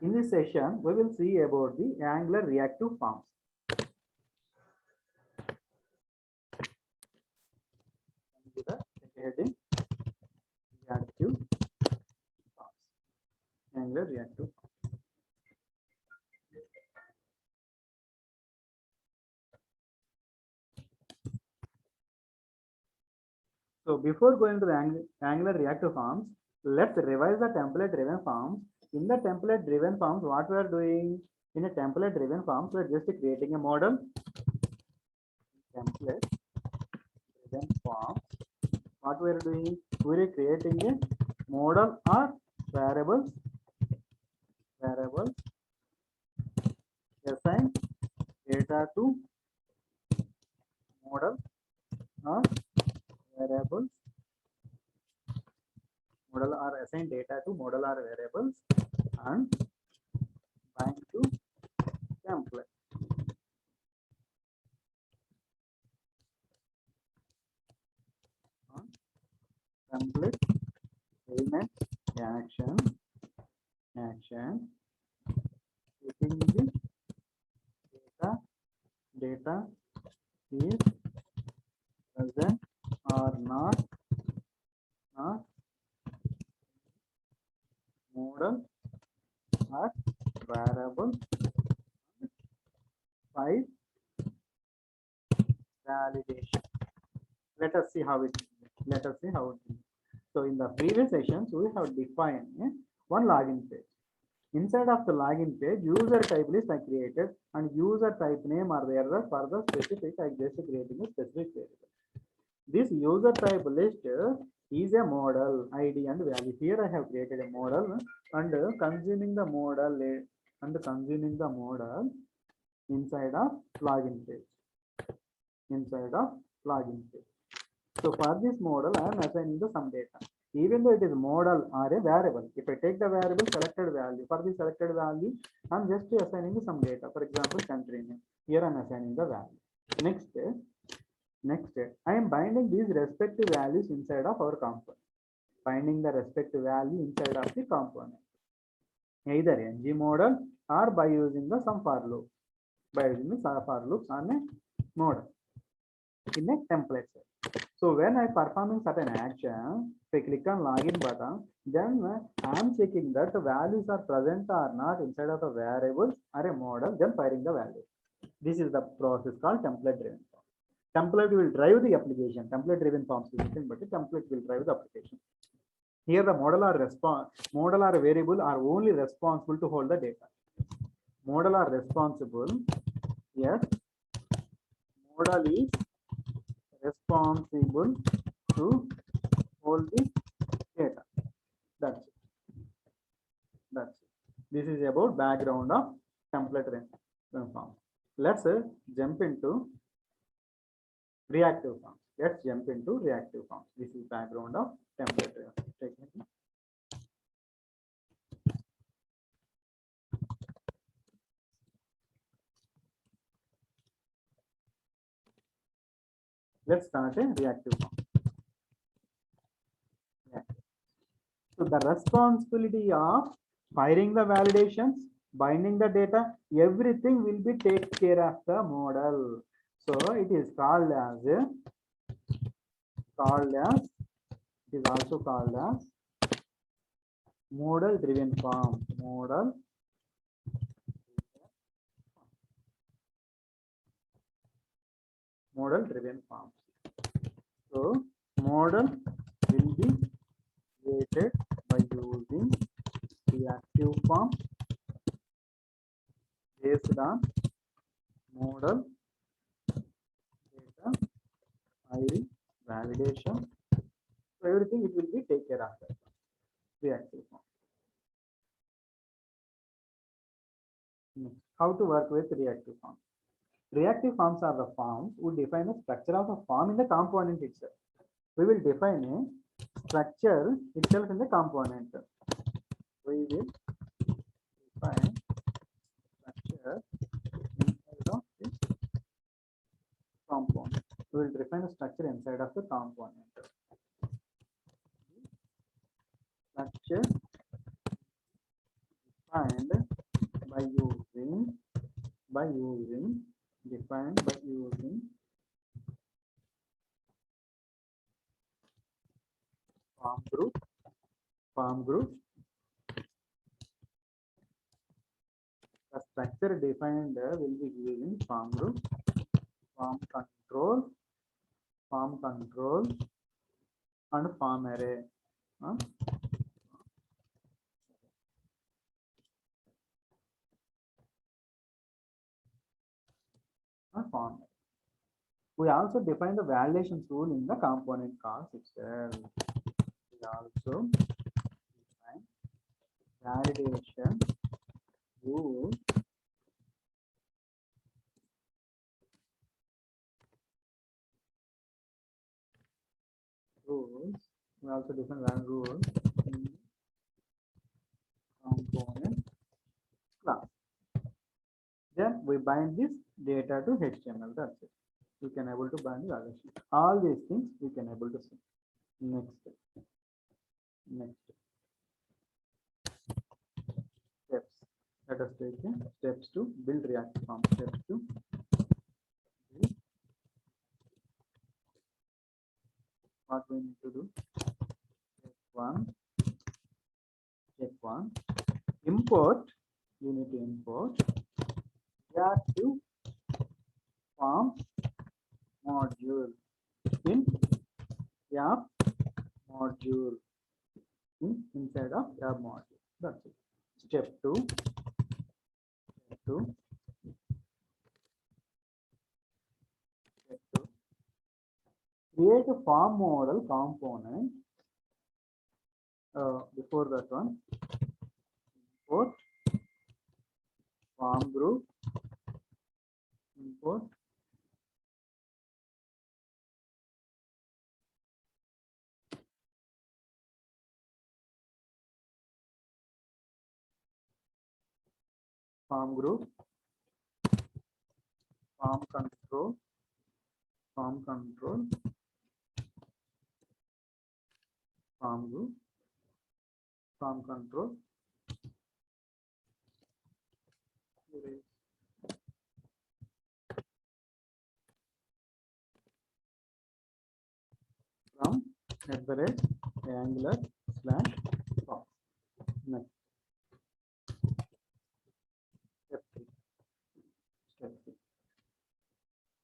In this session, we will see about the Angular reactive forms. Angular heading reactive forms. Angular reactive forms. So before going to the Angular reactive forms, let's revise the template driven forms. In the template driven forms, what we are doing in a template driven forms, we are just creating a model. Template driven forms. What we are doing? We are creating a model or variables assign data to model or variables model or assign data to model or variables and bind to template. Template element action taking the data is present or not model or variable. 5 validation. Let us see how it is. So in the previous sessions we have defined one login page. Inside of the login page, user type list I created and user type name are there for the specific. I just creating a specific variable. This user type list is a model ID and value. Here I have created a model and consuming the model inside of login page. So for this model, I am assigning the some data. Even though it is model or a variable, if I take the variable selected value, for the selected value, I am just assigning some data. For example, country name. Here I am assigning the value. Next, I am binding these respective values inside of our component. Binding the respective value inside of the component. Either ng model or by using the some for loop. By using the for loops on a model in a template set. So when I performing certain action, if I click on login button, then I am checking that the values are present or not inside of a variable or a model, then firing the value. This is the process called template driven form. Template will drive the application. Template driven forms is nothing but the template will drive the application. Here the model or variable are only responsible to hold the data. Model are responsible. Yes, model is responsible to hold the data. That's it. This is about background of template form. Let's jump into reactive forms. This is background of template technique. Let's start a reactive form. So the responsibility of firing the validations, binding the data, everything will be taken care of the model. So it is called as model driven form. Model driven forms. So model will be created by using reactive form based on model data ID validation. So everything it will be take care of that reactive form. How to work with reactive forms? Reactive forms are the forms who define the structure of a form in the component itself. We will define a structure itself in the component. We will define structure inside of the component. We will define a structure inside of the component. Structure defined by using defined by using form group. The structure defined will be using form group, form control, and form array. Form. We also define the validation rule in the component class itself. We also define validation rule rules. We also define validation rules in component class. Then we bind this data to HTML. That's it. We can able to bind the validation. All these things we can able to see. Next steps. Let us take steps to build React form. Steps to build. What we need to do? Step one. Import. You need to import reactive forms module in app module inside of app module. That's it. Step two. Create a form model component. Before that one, import form group, import form group, form control, form group, form control. From @angular/form. Next. Step 3.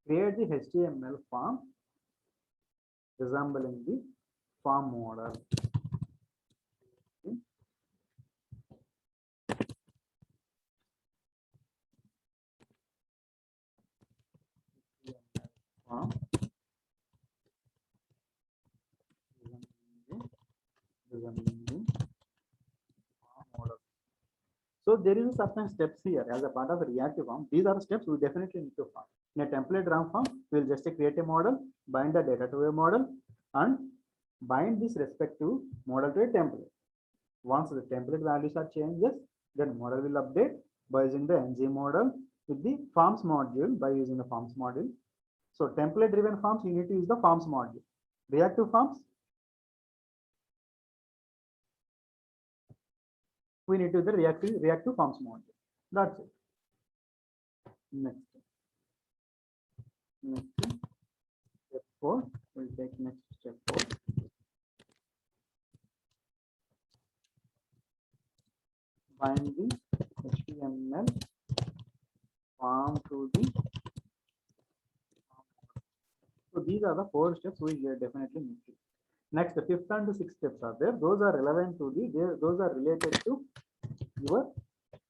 Create the HTML form resembling the form model. Form resembling the form model. So there is a certain steps here as a part of the reactive form. These are steps we definitely need to follow. In a template RAM form, we will just create a model, bind the data to a model, and bind this respective model to a template. Once the template values are changes, then model will update by using the ng model with the forms module by using the forms module. So template driven forms, you need to use the forms module. Reactive forms, we need to use the reactive forms module. That's it. Next step 4. We'll take next step 4. Bind the HTML form to the form. So these are the 4 steps we definitely need to. Next, the 5th and the 6th steps are there. Those are relevant to those are related to your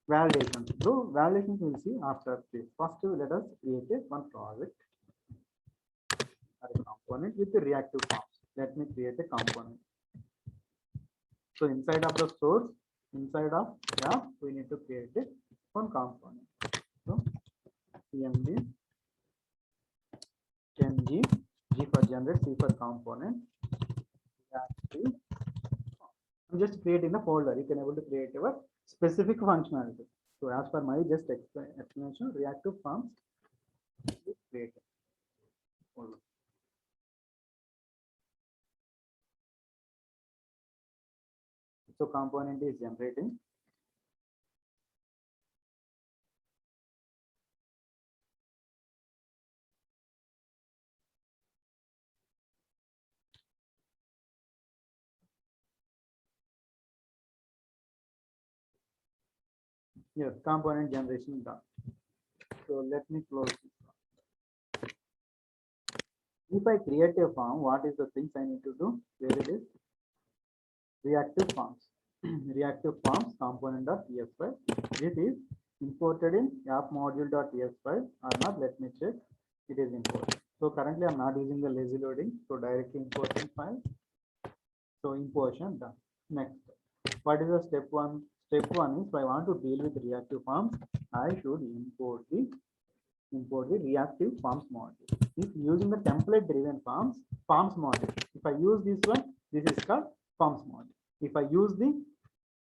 validation. So validation we'll see after this. First, let us create one project or a component with the reactive forms. Let me create a component. So inside of the source, inside of app, we need to create one component. So cmd 10g, G for generate, C for component. I'm just creating the folder. You can able to create your specific functionality. So as per my just explanation, reactive forms is created. Folder. So component is generating. Yes, component generation done. So let me close this one. If I create a form, what is the things I need to do? Where it is? Reactive forms. Reactive forms component.ts file. It is imported in app module.ts file or not. Let me check. It is imported. So currently I'm not using the lazy loading. So directly importing file. So importation done. Next. What is the step one? Step one is if I want to deal with reactive forms, I should import the reactive forms module. If using the template driven forms module. If I use this one, this is called forms module. If I use the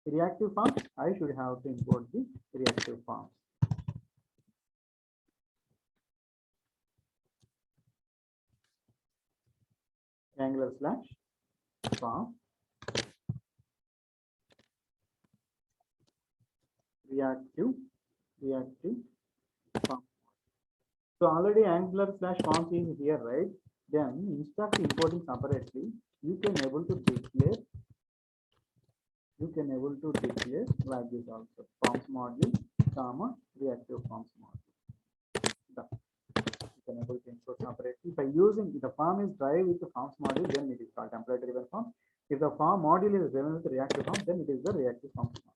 reactive forms, I should have to import the reactive forms. Angular / form reactive form. So already Angular / forms is here, right? Then instead of importing separately, you can able to declare like this also, forms module comma reactive forms module. Done. You can able to import separately. If I using the form is drive with the forms module, then it is called template driven form. If the form module is driven with the reactive form, then it is the reactive forms module.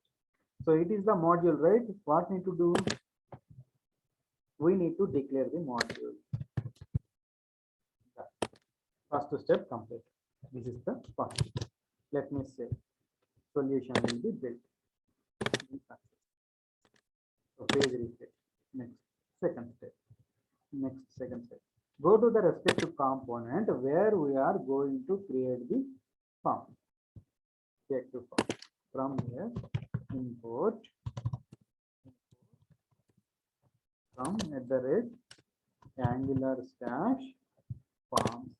So it is the module, right? What need to do? We need to declare the module. First step complete. This is the first. Let me say solution will be built. So page refresh. Next, second step. Second step. Go to the respective component where we are going to create the form. Reactive form. From here, import from @angular / forms.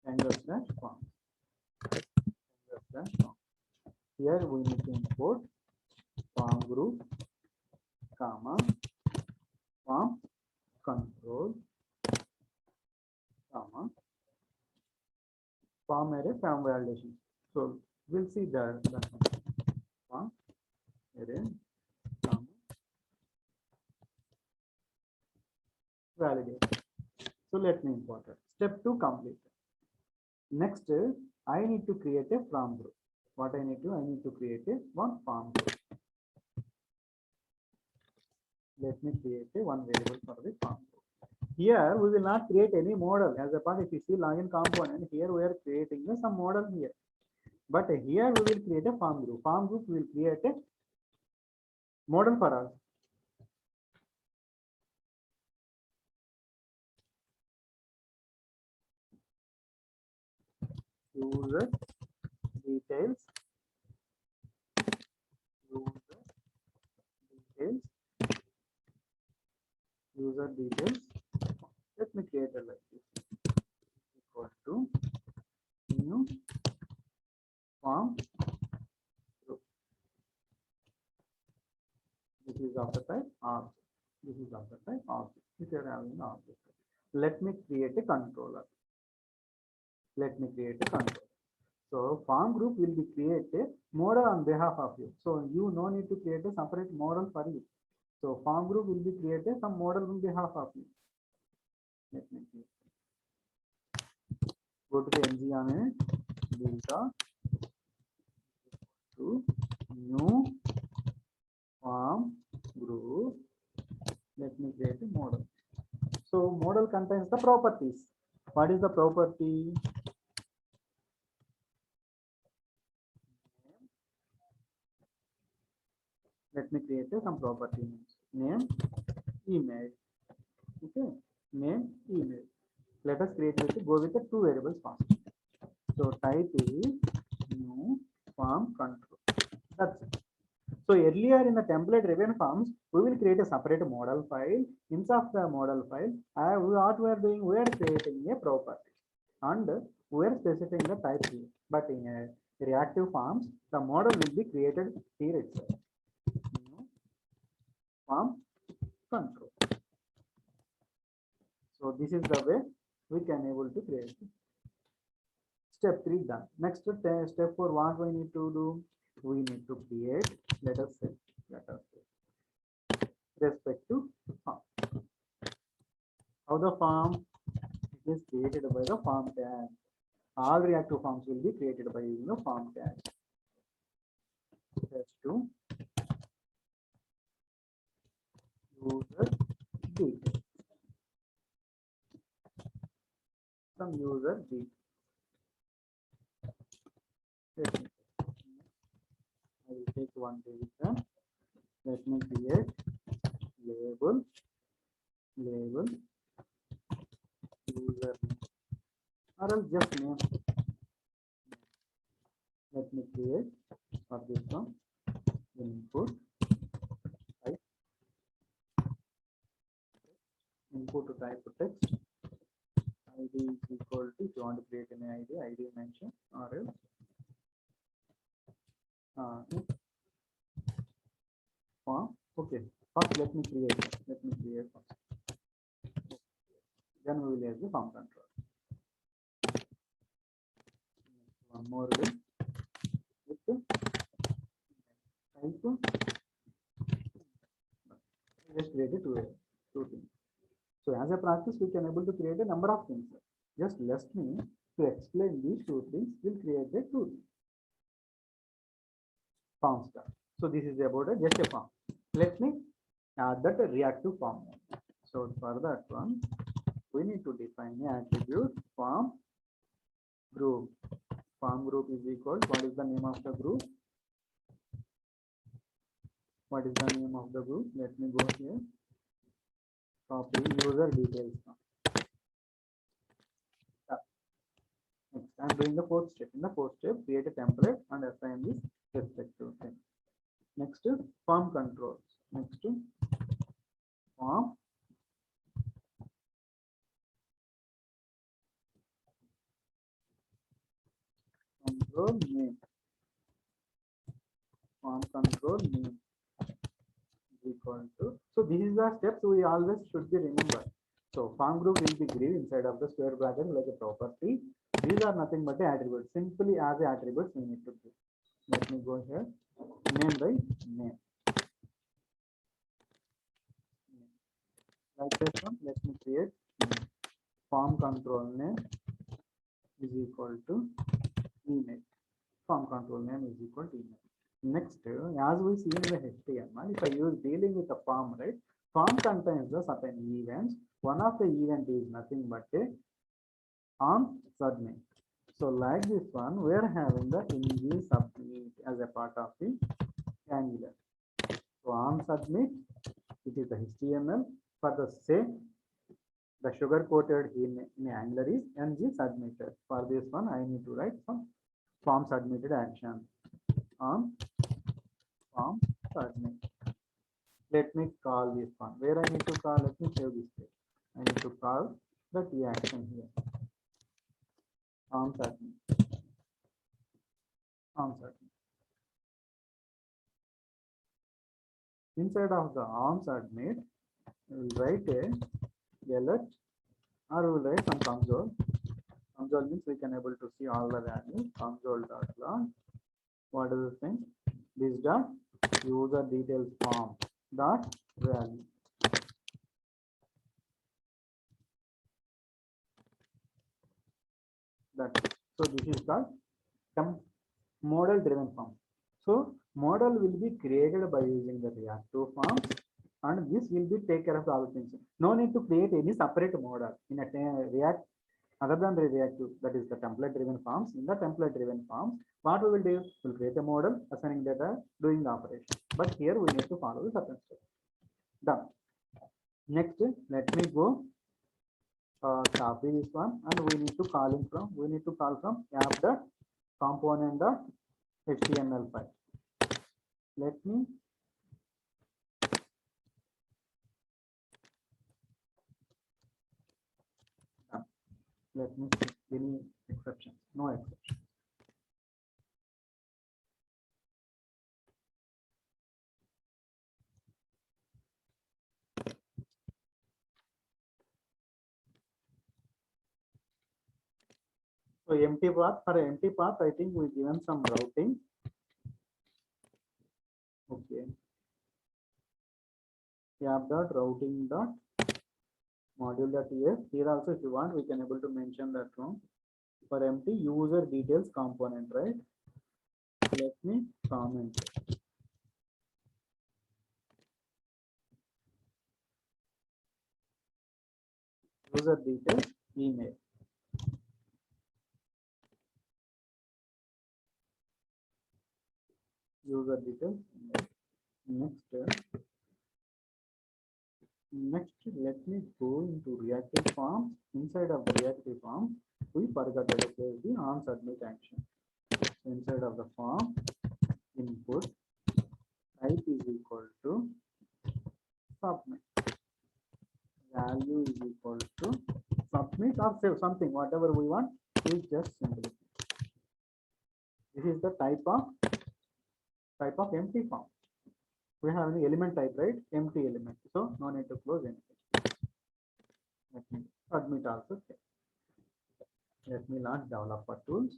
Angular / forms. Here we need to import form group, comma, form control, comma, form array, form validation. So we'll see the form array, comma, validate. So let me import it. Step 2 complete. Next, I need to create a form group. What I need to? I need to create a one form group. Let me create a one variable for the form group. Here we will not create any model. As a part, if you see login component, here we are creating some model here. But here we will create a form group. Form group will create a model for us. User details. User details. Let me create a like this. Equal to new form group. This is of the type object. This is of the type object. If you are having an object, let me create a controller. So form group will be created model on behalf of you. So you no need to create a separate model for you. So form group will be created some model on behalf of you. Let me create. Go to the ng data to new form group. Let me create a model. So model contains the properties. What is the property? Let me create some property names. Name, email. Okay, name, email. Let us create with go with the two variables first. So type is new form control. That's it. So earlier in the template driven forms, we will create a separate model file. Inside of the model file, what we are doing, we are creating a property and we are specifying the type here. But in a reactive forms, the model will be created here itself. New form control. So this is the way we can able to create it. Step 3 done. Next step 4, what we need to do? We need to create, let us say respect to form. How the form? It is created by the form tag. All reactive forms will be created by using the form tag. That's to user details. Some user details. I will take one division. Let me create label user name, or else just name. Let me create for this one input type, input type text. ID is equal to, if you want to create any ID mention, or else form. Okay, first let me create first. Then we will use the form control. One more way with type. Just create two things. So as a practice, we can able to create a number of things. Just let me to explain these two things. We'll create the two things. Form stuff. So this is about just a form. Let me add that reactive form. So for that one, we need to define an attribute form group. Form group is equal. What is the name of the group? What is the name of the group? Let me go here. Copy user details. Next, I'm doing the fourth step. In the fourth step, create a template and assign this respective thing. Next, form controls. Next, form control name. Form control name is equal to. So this is the steps we always should be remembered. So form group will be given inside of the square bracket like a property. These are nothing but the attributes. Simply as the attributes we need to do. Let me go here. Name by name. Like this one, let me create name. Form control name is equal to email. Form control name is equal to email. Next, as we see in the HTML, if I use dealing with a form, right? Form contains the certain events. One of the event is nothing but a on submit. So like this one, we are having the ng submit as a part of the Angular. So on submit, it is the HTML. For the same, the sugar coated in Angular is ng submitted. For this one, I need to write some form submitted action on form submit. Let me call this one. Where I need to call? Let me save this page. I need to call the action here. Form submit. Form submit. Inside of the on submit, we will write a alert, or we will write some console. Console means we can able to see all the values. Console.log. What is the thing? This dot user details form dot value. That's it. So this is called model driven form. So model will be created by using the reactive forms, and this will be take care of all things. No need to create any separate model in a React other than the reactive, that is the template driven forms. In the template driven forms, what we will do, we'll create a model, assigning data, doing the operation. But here we need to follow the certain steps. Done. Next, let me go copy this one, and we need to call from app.component.html file. Let me see any exceptions. No exceptions. So empty path, for empty path, I think we given some routing. Okay. app dot routing dot module.ts. Here also, if you want, we can able to mention that from for empty user details component, right? Let me comment. User details email. User details email. Next, let me go into reactive form. Inside of the reactive form, we forgot to place the on submit action. Inside of the form, input type is equal to submit. Value is equal to submit or save, something, whatever we want, is just simply. This is the type of empty form. We have any element type, right? Empty element. So no need to close anything. Let me admit also. Let me launch developer tools.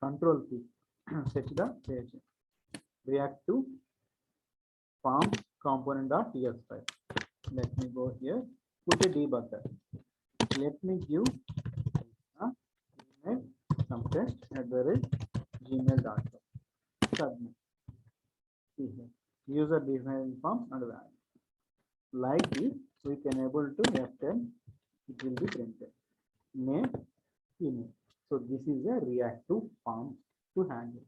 Control key. Set the page. React to form component.ts file. Let me go here. Put a debugger. Let me give email some text at the rate gmail.com. Submit. See here. User defined form and value. Like this, we can able to F10. It will be printed. Name, email. So this is a reactive form to handle.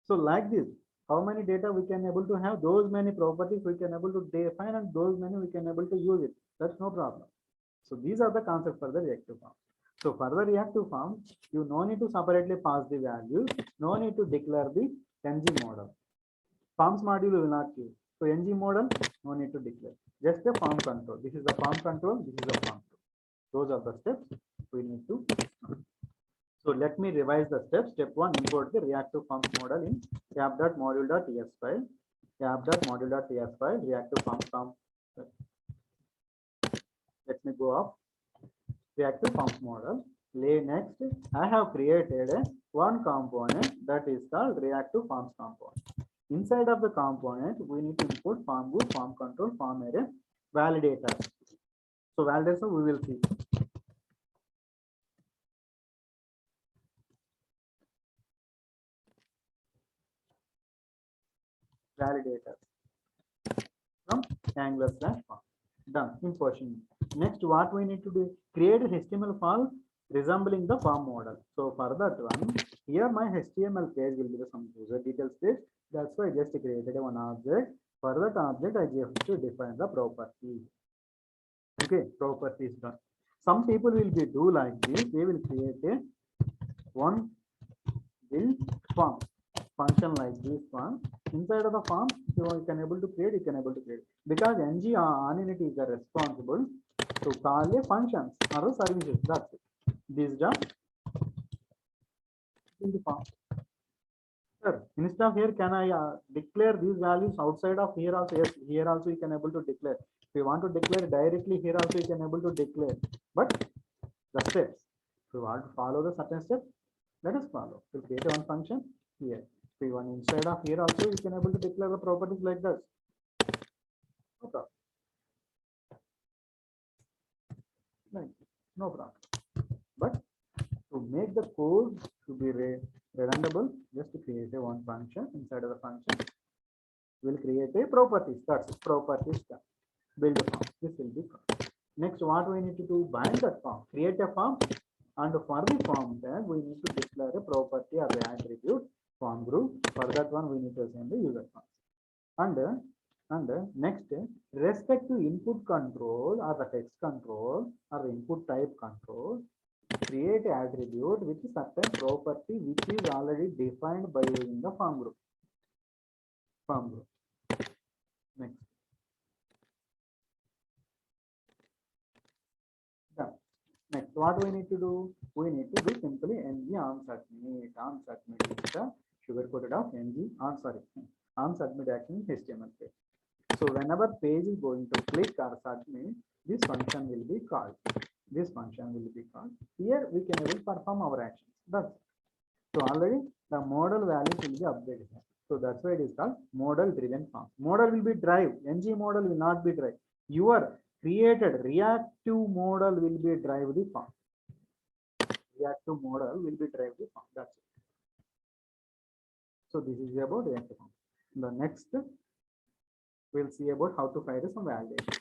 So like this, how many data we can able to have, those many properties we can able to define, and those many we can able to use it. That's no problem. So these are the concepts for the reactive form. So for the reactive form, you no need to separately pass the values, no need to declare the ng model. Forms module will not use. So ng model, no need to declare. Just a form control. This is the form control, this is the form. Those are the steps we need to. So let me revise the steps. Step 1, import the reactive forms model in app.module.ts file. App.module.ts file, reactive forms. Let me go up. Reactive forms model. Next, I have created one component that is called reactive forms component. Inside of the component, we need to import form group, form control, form array, validator. So validator we will see. Validator from Angular/form. Done. Importation. Next, what we need to do? Create a HTML file resembling the form model. So for that one, here my HTML page will be the some user details page. That's why I just created one object. For that object, I just to define the property. Okay, properties done. Some people will be do like this. They will create a one build form function like this one. Inside of the form, you can able to create. You can able to create because ng on init is responsible to call a functions or services. That's it. This job in the form. Sir, instead of here, can I declare these values outside of here also? Yes, here also you can able to declare. If you want to declare directly here also you can able to declare. But the steps, if you want to follow the certain steps, let us follow. To create one function here. If you want inside of here also you can able to declare the properties like this. No problem. Like no problem. But to make the code to be redundable, just to create a one function. Inside of the function, we'll create a properties. That's it. Properties done. Build a form. This will be form. Next, what we need to do? Bind that form. Create a form, and for the form tag, we need to declare a property or the attribute form group. For that one, we need to send the user form. And next, respect to input control or the text control or the input type control, create an attribute with certain property which is already defined by using the form group. Next. Done. Next, what we need to do? We need to do simply ng on submit. On submit is the sugar coated of ng on submit action in HTML page. So whenever page is going to click or submit, this function will be called. This function will be called. Here we can able perform our actions. That's so already the model values will be updated. So that's why it is called model driven form. Model will be drive. NG model will not be drive. Your created reactive model will be drive the form. Reactive model will be drive the form. That's it. So this is about reactive form. The next we'll see about how to find some validation.